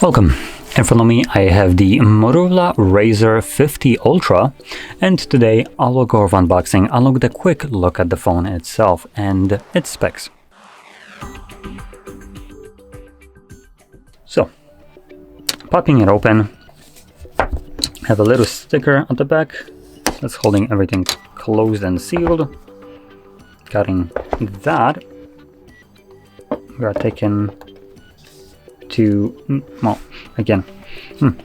Welcome. In front of me I have the Motorola Razr 50 Ultra, and today I will go over unboxing. I'll look at a quick look at the phone itself and its specs. So, popping it open, have a little sticker on the back that's holding everything closed and sealed. Cutting that, we are taken to, well, again,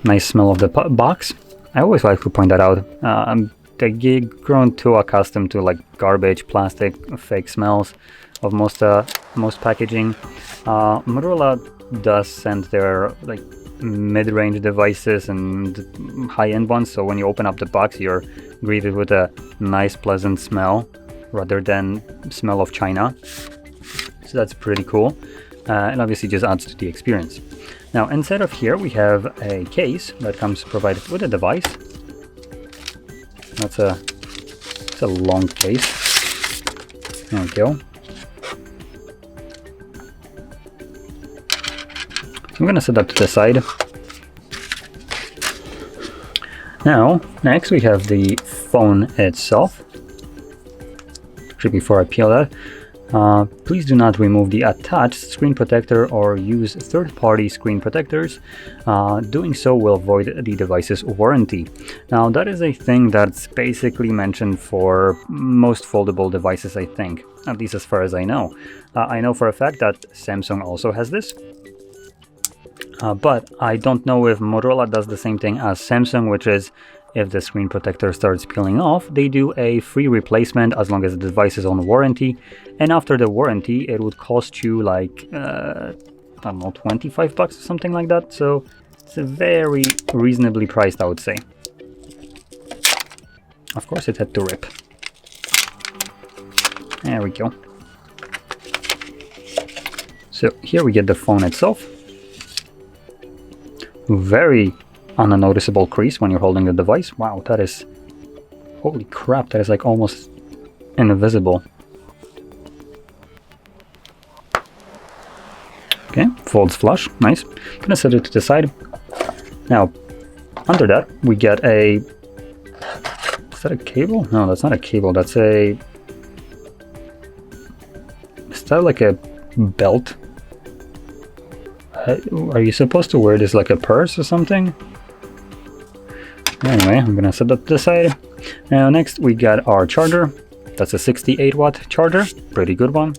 nice smell of the box. I always like to point that out. I've grown too accustomed to like garbage, plastic, fake smells of most packaging. Motorola does send their like mid-range devices and high-end ones, so when you open up the box you're greeted with a nice pleasant smell rather than smell of China. So that's pretty cool. And obviously just adds to the experience. Now inside of here we have a case that comes provided with a device. It's a long case. There we go. So I'm gonna set that to the side. Now next we have the phone itself. Actually, before I peel that, please do not remove the attached screen protector or use third-party screen protectors. Doing so will void the device's warranty. Now that is a thing that's basically mentioned for most foldable devices, I think, at least as far as I know. I know for a fact that Samsung also has this, but I don't know if Motorola does the same thing as Samsung, which is if the screen protector starts peeling off, they do a free replacement as long as the device is on warranty. And after the warranty, it would cost you like, I don't know, 25 bucks or something like that. So it's a very reasonably priced, I would say. Of course, it had to rip. There we go. So here we get the phone itself. Very unnoticeable crease when you're holding the device. Wow, that is, holy crap, that is like almost invisible. Okay, folds flush, nice. Gonna set it to the side. Now, under that we get a, is that a cable? No, that's not a cable, that's a, is that like a belt? Are you supposed to wear this like a purse or something? Anyway, I'm gonna set that to the side. Now next we got our charger. That's a 68 watt charger, pretty good one.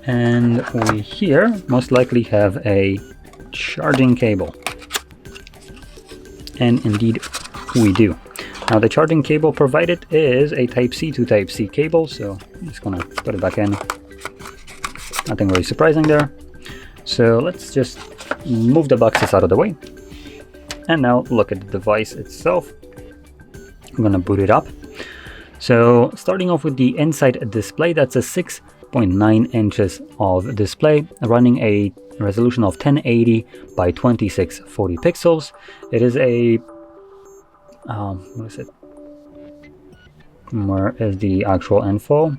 And we here most likely have a charging cable. And indeed we do. Now the charging cable provided is a Type-C to Type-C cable, so I'm just gonna put it back in. Nothing really surprising there. So let's just move the boxes out of the way. And now look at the device itself. I'm gonna boot it up. So starting off with the inside display, that's a 6.9 inches of display running a resolution of 1080 by 2640 pixels. It is a, what is it? Where is the actual info?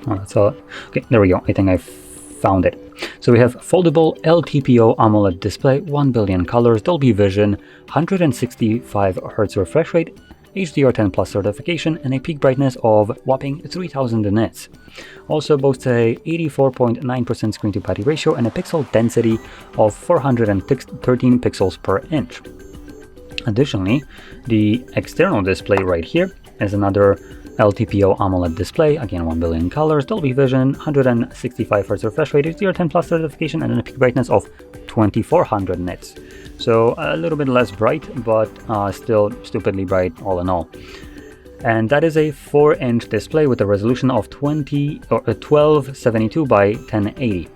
Oh, that's all. Okay, there we go. I think I found it. So we have foldable LTPO AMOLED display, 1 billion colors, Dolby Vision, 165 Hz refresh rate, HDR10 Plus certification, and a peak brightness of whopping 3000 nits. Also boasts a 84.9% screen to body ratio and a pixel density of 413 pixels per inch. Additionally, the external display right here is another LTPO AMOLED display, again 1 billion colors, Dolby Vision, 165 Hz refresh rate, HDR10 Plus certification, and a peak brightness of 2400 nits. So a little bit less bright, but still stupidly bright all in all. And that is a 4-inch display with a resolution of 1272 by 1080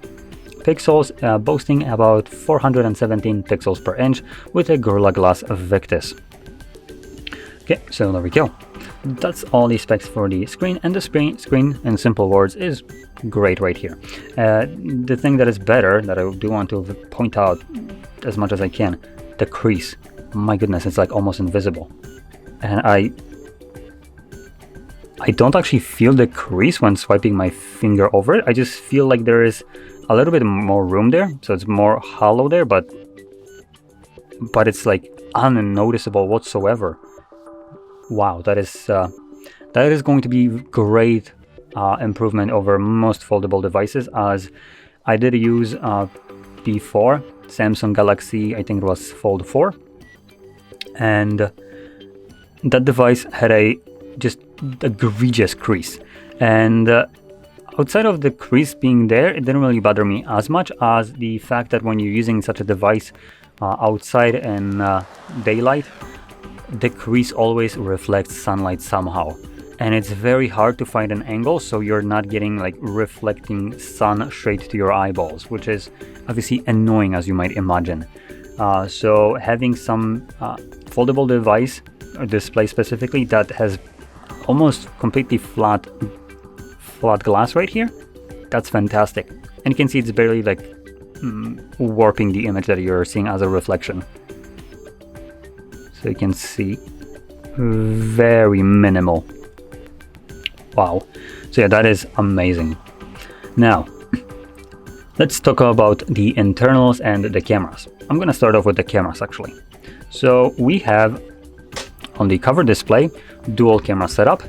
pixels, boasting about 417 pixels per inch with a Gorilla Glass Victus. Okay, so there we go. That's all the specs for the screen, and the screen in simple words is great right here. The thing that is better that I do want to point out as much as I can, the crease. My goodness, it's like almost invisible. And I don't actually feel the crease when swiping my finger over it. I just feel like there is a little bit more room there, so it's more hollow there, but it's like unnoticeable whatsoever. Wow, that is going to be great improvement over most foldable devices, as I did use before Samsung Galaxy, I think it was Fold 4, and that device had a just egregious crease, and outside of the crease being there, it didn't really bother me as much as the fact that when you're using such a device outside in daylight, the crease always reflects sunlight somehow, and it's very hard to find an angle so you're not getting like reflecting sun straight to your eyeballs, which is obviously annoying, as you might imagine. So having some foldable device or display specifically that has almost completely flat glass right here, that's fantastic. And you can see it's barely like warping the image that you're seeing as a reflection. So you can see very minimal. Wow. So yeah, that is amazing. Now let's talk about the internals and the cameras. I'm gonna start off with the cameras actually. So we have on the cover display dual camera setup.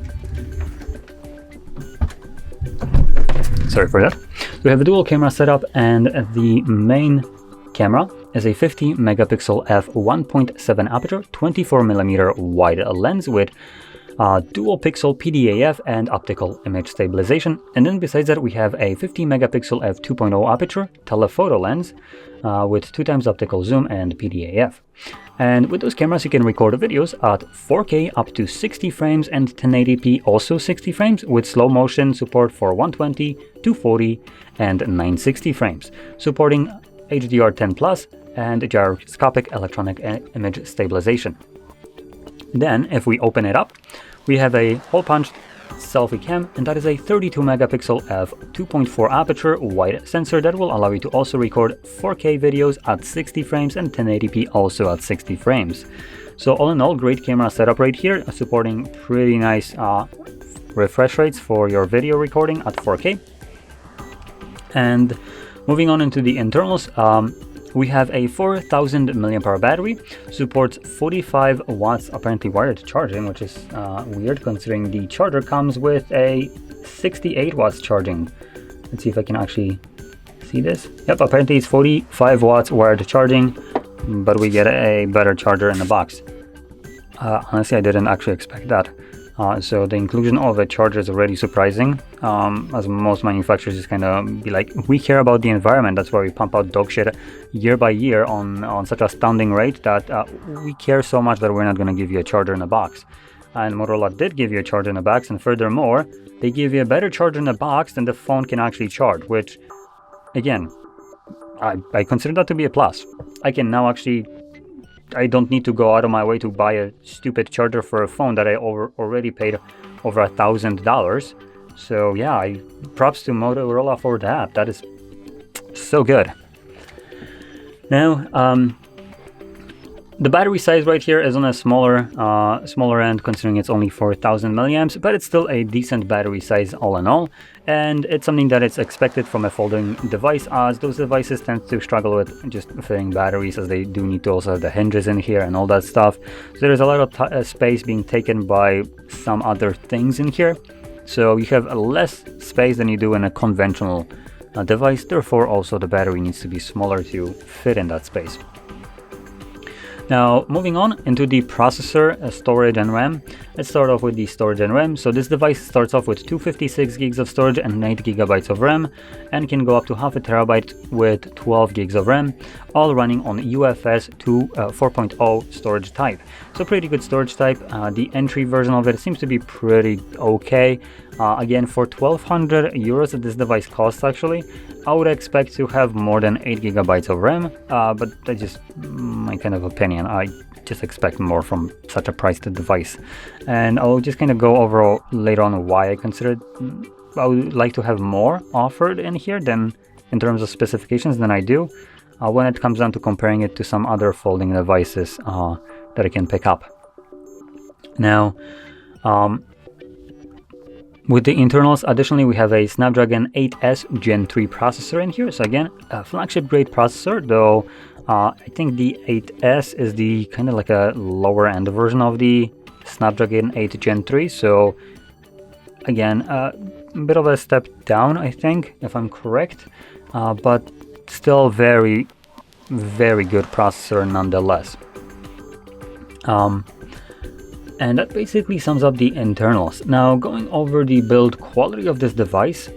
Sorry for that. We have a dual camera setup, and the main camera is a 50 megapixel f1.7 aperture 24mm wide lens with dual pixel PDAF and optical image stabilization. And then besides that, we have a 50 megapixel f2.0 aperture telephoto lens with 2x optical zoom and PDAF. And with those cameras, you can record videos at 4K up to 60 frames and 1080p also 60 frames, with slow motion support for 120, 240 and 960 frames, supporting HDR10+ and gyroscopic electronic image stabilization. Then if we open it up, we have a hole punched selfie cam, and that is a 32 megapixel f2.4 aperture wide sensor that will allow you to also record 4K videos at 60 frames and 1080p also at 60 frames. So all in all, great camera setup right here, supporting pretty nice refresh rates for your video recording at 4K. And moving on into the internals, we have a 4000 mAh battery, supports 45 watts apparently wired charging, which is weird considering the charger comes with a 68 watts charging. Let's see if I can actually see this. Yep, apparently it's 45 watts wired charging, but we get a better charger in the box. Honestly, I didn't actually expect that. So the inclusion of a charger is already surprising, as most manufacturers just kind of be like, we care about the environment, that's why we pump out dog shit year by year on such a astounding rate that we care so much that we're not going to give you a charger in a box. And Motorola did give you a charger in a box, and furthermore, they give you a better charger in a box than the phone can actually charge, which, again, I consider that to be a plus. I can now actually... I don't need to go out of my way to buy a stupid charger for a phone that I already paid over $1,000. So yeah, props to Motorola for that. That is so good. Now, the battery size right here is on a smaller end, considering it's only 4000 milliamps, but it's still a decent battery size all in all. And it's something that it's expected from a folding device, as those devices tend to struggle with just filling batteries, as they do need to also have the hinges in here and all that stuff. So there's a lot of space being taken by some other things in here. So you have less space than you do in a conventional device. Therefore, also the battery needs to be smaller to fit in that space. Now, moving on into the processor, storage and RAM. Let's start off with the storage and RAM. So this device starts off with 256 gigs of storage and 8 gigabytes of RAM, and can go up to half a terabyte with 12 gigs of RAM, all running on UFS 4.0 storage type. So pretty good storage type. The entry version of it seems to be pretty okay. Again, for 1200 euros that this device costs, actually, I would expect to have more than 8 gigabytes of RAM, but that's just my kind of opinion. I just expect more from such a priced device. And I'll just kind of go over later on why I considered I would like to have more offered in here than in terms of specifications than I do when it comes down to comparing it to some other folding devices that I can pick up. Now, With the internals, additionally, we have a Snapdragon 8S Gen 3 processor in here. So again, a flagship grade processor, though I think the 8S is the kind of like a lower end version of the Snapdragon 8 Gen 3. So again, a bit of a step down, I think, if I'm correct, but still very, very good processor nonetheless. And that basically sums up the internals. Now, going over the build quality of this device,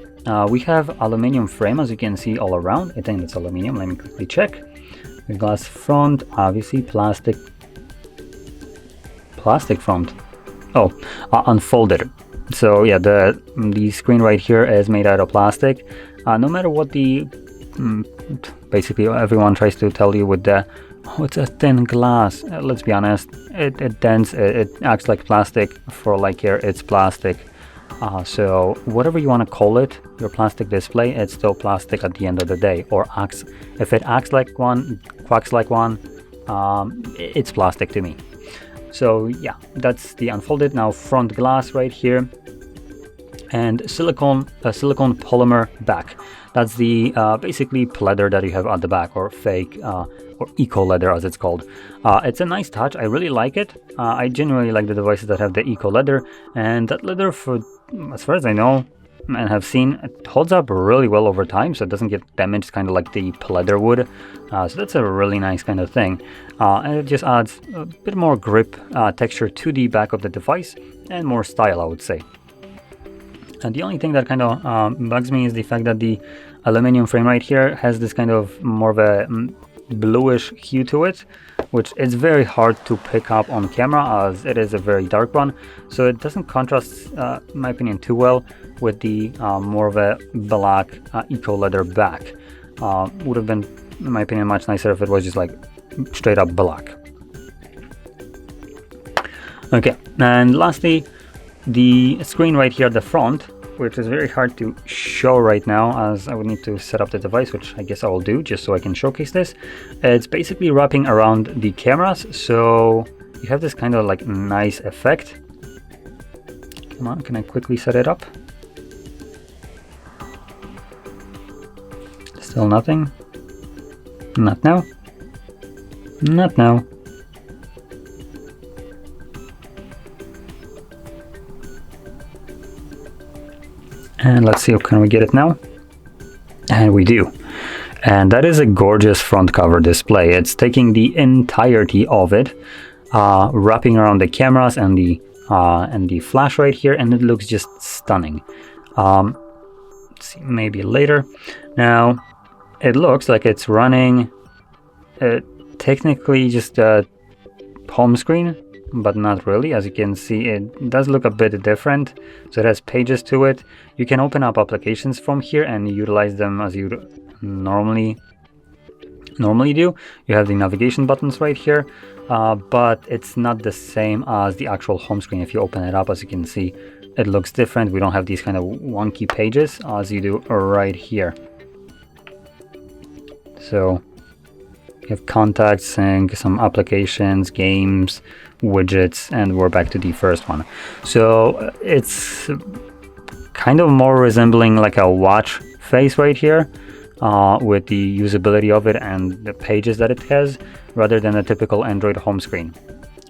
we have aluminum frame, as you can see all around. I think it's aluminum. Let me quickly check. The glass front, obviously plastic front. Oh, unfolded. So yeah, the screen right here is made out of plastic. No matter what the basically everyone tries to tell you with the it's a thin glass. Let's be honest, it dents, it acts like plastic. For like here, it's plastic. So whatever you want to call it, your plastic display, it's still plastic at the end of the day. Or acts, if it acts like one, quacks like one, it's plastic to me. So yeah, that's the unfolded. Now front glass right here, and silicone polymer back. That's the basically leather that you have at the back, or fake or eco leather as it's called. It's a nice touch. I really like it. I genuinely like the devices that have the eco leather, and that leather, for as far as I know and have seen, it holds up really well over time, so it doesn't get damaged kind of like the leather would. So that's a really nice kind of thing, and it just adds a bit more grip texture to the back of the device and more style, I would say. And the only thing that kind of bugs me is the fact that the aluminum frame right here has this kind of more of a bluish hue to it, which is very hard to pick up on camera as it is a very dark one. So it doesn't contrast, in my opinion, too well with the more of a black eco leather back. Would have been, in my opinion, much nicer if it was just like straight up black. Okay, and lastly, the screen right here at the front, which is very hard to show right now as I would need to set up the device, which I guess I will do just so I can showcase this. It's basically wrapping around the cameras, so you have this kind of like nice effect. Come on, can I quickly set it up? Still nothing? Not now? Not now. And let's see, can we get it now? And we do. And that is a gorgeous front cover display. It's taking the entirety of it, wrapping around the cameras and the flash right here, and it looks just stunning. Let's see, maybe later. Now, it looks like it's running technically just a home screen, but not really. As you can see, it does look a bit different. So it has pages to it. You can open up applications from here and utilize them as you normally do. You have the navigation buttons right here, but it's not the same as the actual home screen. If you open it up, as you can see, it looks different. We don't have these kind of wonky pages as you do right here. So you have contacts, sync, some applications, games, widgets, and we're back to the first one. So it's kind of more resembling like a watch face right here, with the usability of it and the pages that it has, rather than a typical Android home screen.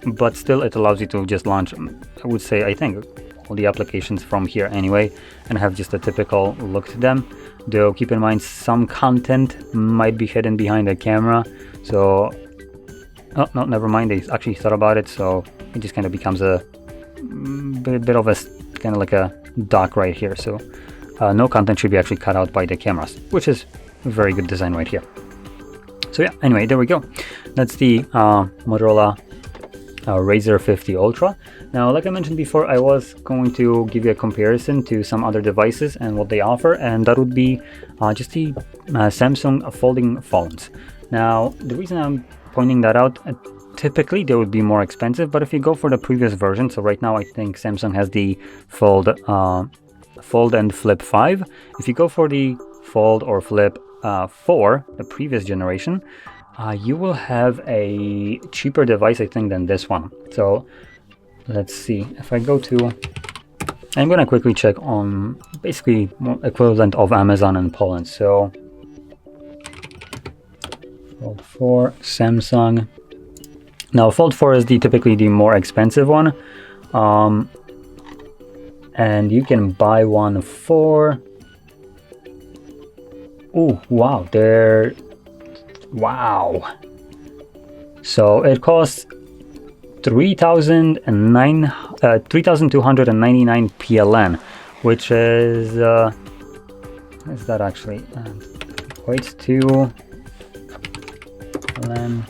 But still, it allows you to just launch, I would say, I think, all the applications from here anyway, and have just a typical look to them. Though keep in mind, some content might be hidden behind the camera. So, oh no, never mind. They actually thought about it, so it just kind of becomes a bit of a kind of like a dock right here. So no content should be actually cut out by the cameras, which is a very good design right here. So yeah, anyway, there we go. That's the Motorola Razr 50 Ultra. Now, like I mentioned before, I was going to give you a comparison to some other devices and what they offer, and that would be just the Samsung folding phones. Now, the reason I'm pointing that out, typically they would be more expensive, but if you go for the previous version, so right now I think Samsung has the Fold and Flip 5. If you go for the Fold or Flip 4, the previous generation, you will have a cheaper device, I think, than this one. So let's see, if I go to I'm gonna quickly check on basically equivalent of Amazon in Poland. So Fold 4, Samsung. Now Fold 4 is typically the more expensive one, and you can buy one for, oh wow, wow. So it costs 3,299 PLN, which is what is that actually? Equates to PLN.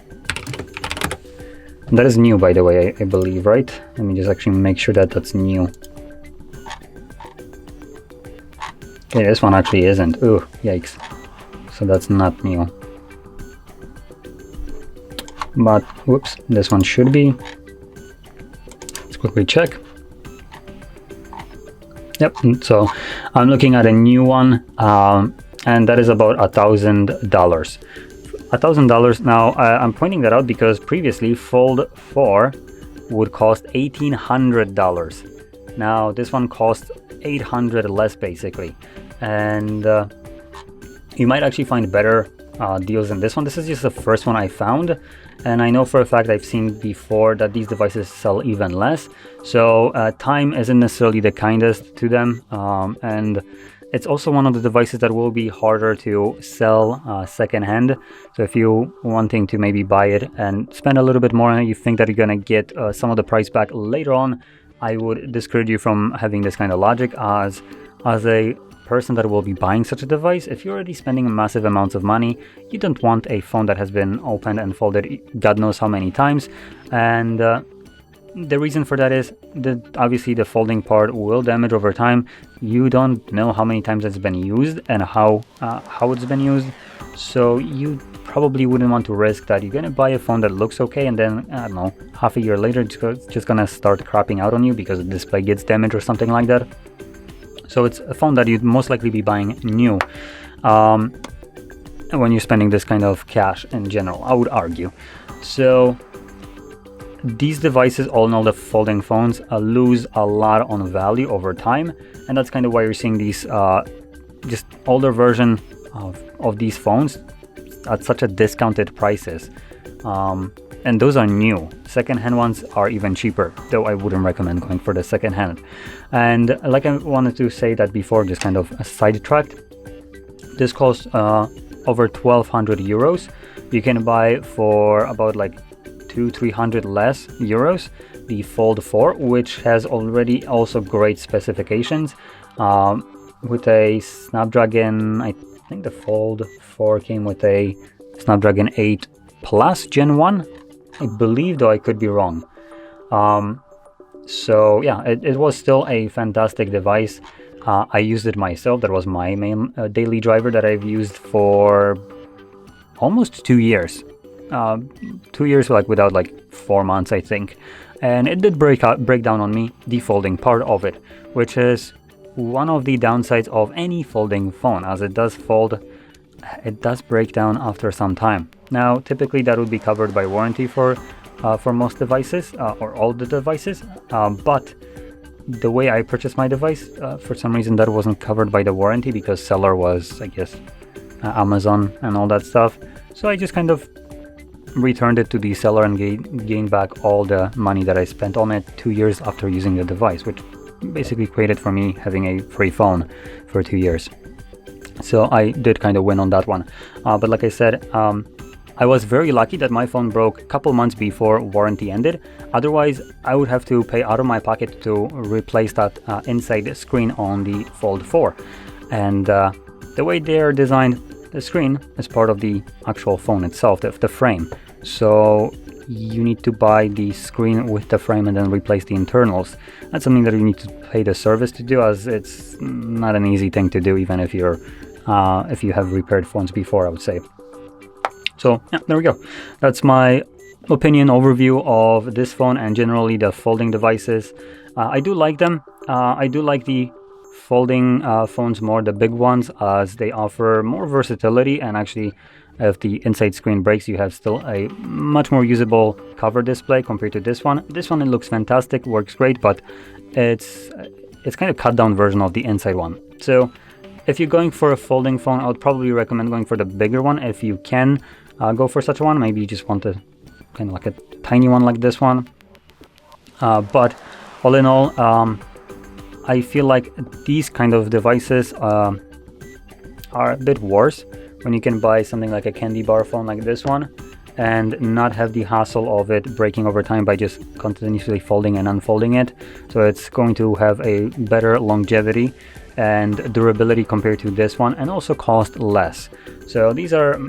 That is new, by the way, I believe, right? Let me just actually make sure that that's new. Okay, this one actually isn't. Ooh, yikes. So that's not new. But, whoops, this one should be. Let's quickly check. Yep, so I'm looking at a new one, and that is about $1,000. $1,000. Now, I'm pointing that out because previously Fold 4 would cost $1,800. Now, this one costs $800 less, basically. And you might actually find better deals than this one. This is just the first one I found, and I know for a fact I've seen before that these devices sell even less. So time isn't necessarily the kindest to them, and it's also one of the devices that will be harder to sell secondhand. So if you wanting to maybe buy it and spend a little bit more on it, you think that you're gonna get some of the price back later on, I would discourage you from having this kind of logic. As a person that will be buying such a device, if you're already spending massive amounts of money, you don't want a phone that has been opened and folded God knows how many times. And the reason for that is that obviously the folding part will damage over time. You don't know how many times it's been used and how it's been used, so you probably wouldn't want to risk that you're gonna buy a phone that looks okay and then, I don't know, half a year later it's just gonna start crapping out on you because the display gets damaged or something like that. So it's a phone that you'd most likely be buying new when you're spending this kind of cash in general, I would argue. So these devices, all in all, the folding phones, lose a lot on value over time, and that's kind of why you're seeing these just older version of these phones at such a discounted prices. And those are new. Second-hand ones are even cheaper, though I wouldn't recommend going for the second-hand. And like I wanted to say that before, just kind of sidetracked, this costs over 1,200 euros. You can buy for about like 200-300 less euros the Fold 4, which has already also great specifications with a Snapdragon. I think the Fold 4 came with a Snapdragon 8 Plus Gen 1, I believe, though I could be wrong. So yeah, it was still a fantastic device. I used it myself. That was my main daily driver that I've used for almost 2 years. 2 years, like without like 4 months, I think. And it did break down on me, the folding part of it, which is one of the downsides of any folding phone. As it does fold, it does break down after some time. Now, typically that would be covered by warranty for most devices, or all the devices, but the way I purchased my device, for some reason that wasn't covered by the warranty because seller was, I guess, Amazon and all that stuff. So I just kind of returned it to the seller and gained back all the money that I spent on it 2 years after using the device, which basically created for me having a free phone for 2 years. So I did kind of win on that one. But like I said, I was very lucky that my phone broke a couple months before warranty ended. Otherwise, I would have to pay out of my pocket to replace that inside screen on the Fold 4. And the way they're designed, the screen is part of the actual phone itself, the frame. So you need to buy the screen with the frame and then replace the internals. That's something that you need to pay the service to do, as it's not an easy thing to do, even if you have repaired phones before, I would say. So yeah, there we go. That's my opinion overview of this phone and generally the folding devices. I do like them. I do like the folding phones more, the big ones, as they offer more versatility, and actually if the inside screen breaks, you have still a much more usable cover display compared to this one. This one, it looks fantastic, works great, but it's it's kind of cut down version of the inside one. So if you're going for a folding phone, I would probably recommend going for the bigger one if you can go for such a one. Maybe you just want a kind of like a tiny one like this one. But all in all, I feel like these kind of devices are a bit worse when you can buy something like a candy bar phone like this one and not have the hassle of it breaking over time by just continuously folding and unfolding it. So it's going to have a better longevity and durability compared to this one, and also cost less. So these are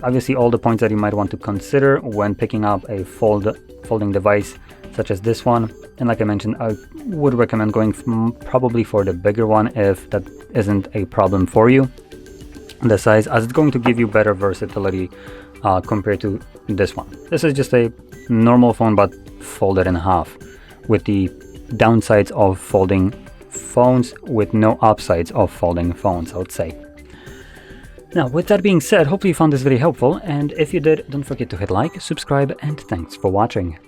obviously all the points that you might want to consider when picking up a folding device such as this one. And like I mentioned, I would recommend going probably for the bigger one if that isn't a problem for you, the size, as it's going to give you better versatility compared to this one. This is just a normal phone but folded in half, with the downsides of folding phones with no upsides of folding phones, I would say. Now, with that being said, hopefully you found this video helpful, and if you did, don't forget to hit like, subscribe, and thanks for watching.